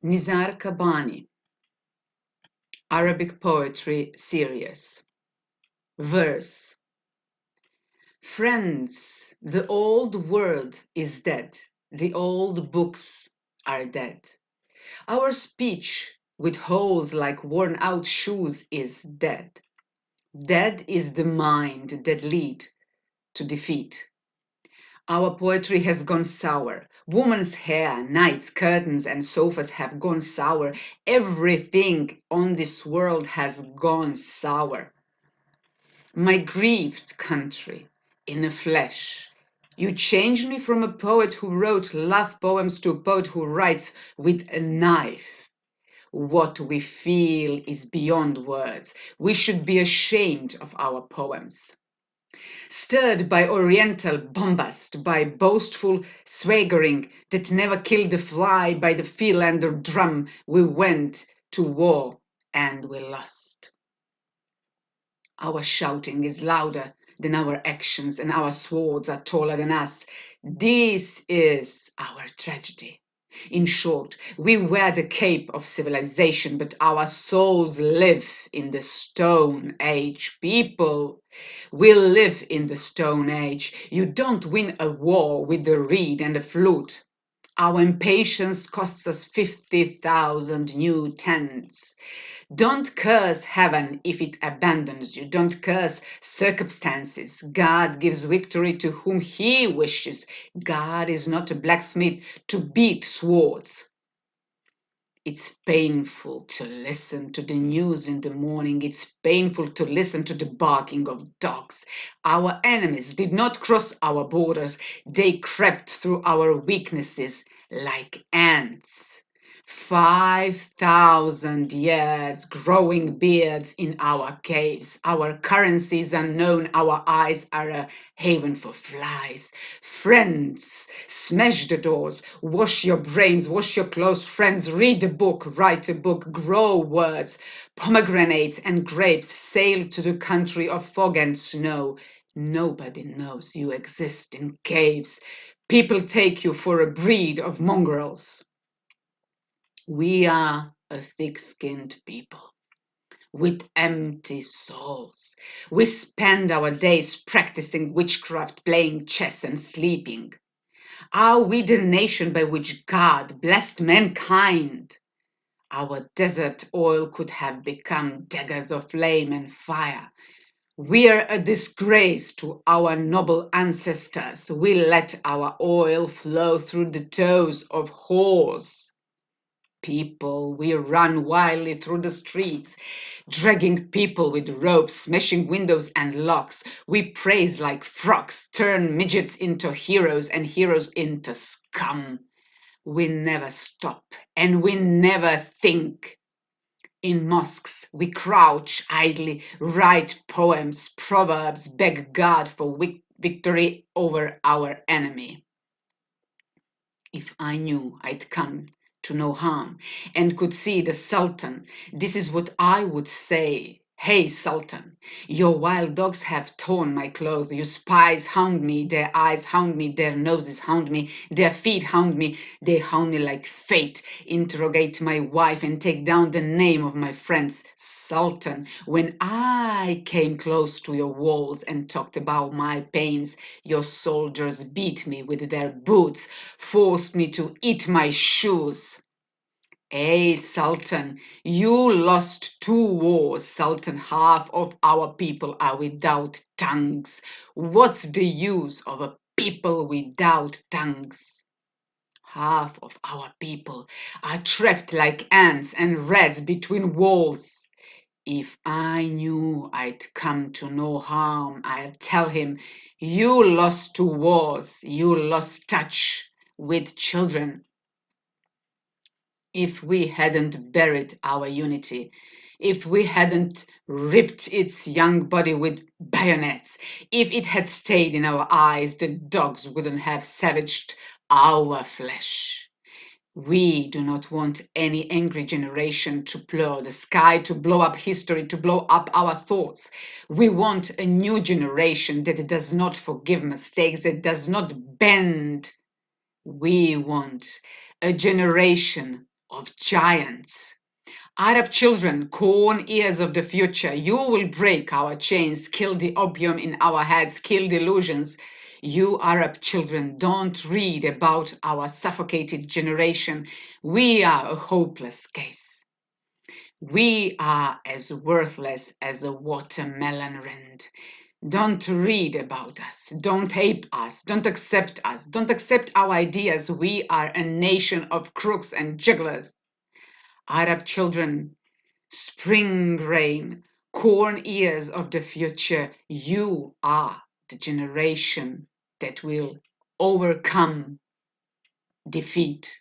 NIZAR QABBANI, Arabic Poetry Series. Verse. Friends, the old world is dead. The old books are dead. Our speech, with holes like worn-out shoes, is dead. Dead is the mind that lead to defeat. Our poetry has gone sour. Woman's hair, nights, curtains, and sofas have gone sour. Everything on this world has gone sour. My grieved country, in a flash, you changed me from a poet who wrote love poems to a poet who writes with a knife. What we feel is beyond words. We should be ashamed of our poems. Stirred by oriental bombast, by boastful swaggering that never killed a fly, by the Philander drum, we went to war and we lost. Our shouting is louder than our actions, and our swords are taller than us. This is our tragedy. In short, we wear the cape of civilization, but our souls live in the Stone Age. People, we live in the Stone Age. You don't win a war with the reed and the flute. Our impatience costs us 50,000 new tents. Don't curse heaven if it abandons you. Don't curse circumstances. God gives victory to whom he wishes. God is not a blacksmith to beat swords. It's painful to listen to the news in the morning. It's painful to listen to the barking of dogs. Our enemies did not cross our borders. They crept through our weaknesses like ants. 5,000 years growing beards in our caves. Our currency is unknown. Our eyes are a haven for flies. Friends, smash the doors. Wash your brains. Wash your clothes. Friends, read a book. Write a book. Grow words. Pomegranates and grapes sail to the country of fog and snow. Nobody knows you exist in caves. People take you for a breed of mongrels. We are a thick-skinned people with empty souls. We spend our days practicing witchcraft, playing chess and sleeping. Are we the nation by which God blessed mankind? Our desert oil could have become daggers of flame and fire. We are a disgrace to our noble ancestors. We let our oil flow through the toes of whores. People, we run wildly through the streets, dragging people with ropes, smashing windows and locks. We praise like frogs, turn midgets into heroes and heroes into scum. We never stop and we never think. In mosques, we crouch idly, write poems, proverbs, beg God for victory over our enemy. If I knew I'd come to no harm and could see the Sultan, this is what I would say. Hey, Sultan, your wild dogs have torn my clothes. Your spies hound me, their eyes hound me, their noses hound me, their feet hound me. They hound me like fate. Interrogate my wife and take down the name of my friends. Sultan, when I came close to your walls and talked about my pains, your soldiers beat me with their boots, forced me to eat my shoes. Hey, Sultan, you lost 2 wars, Sultan. Half of our people are without tongues. What's the use of a people without tongues? Half of our people are trapped like ants and rats between walls. If I knew I'd come to no harm, I'd tell him, you lost 2 wars, you lost touch with children. If we hadn't buried our unity, if we hadn't ripped its young body with bayonets, if it had stayed in our eyes, the dogs wouldn't have savaged our flesh. We do not want any angry generation to plow the sky, to blow up history, to blow up our thoughts. We want a new generation that does not forgive mistakes, that does not bend. We want a generation of giants. Arab children, corn ears of the future, you will break our chains, kill the opium in our heads, kill delusions. You Arab children, don't read about our suffocated generation. We are a hopeless case. We are as worthless as a watermelon rind. Don't read about us. Don't ape us. Don't accept us. Don't accept our ideas. We are a nation of crooks and jugglers. Arab children, spring rain, corn ears of the future, you are the generation that will overcome defeat.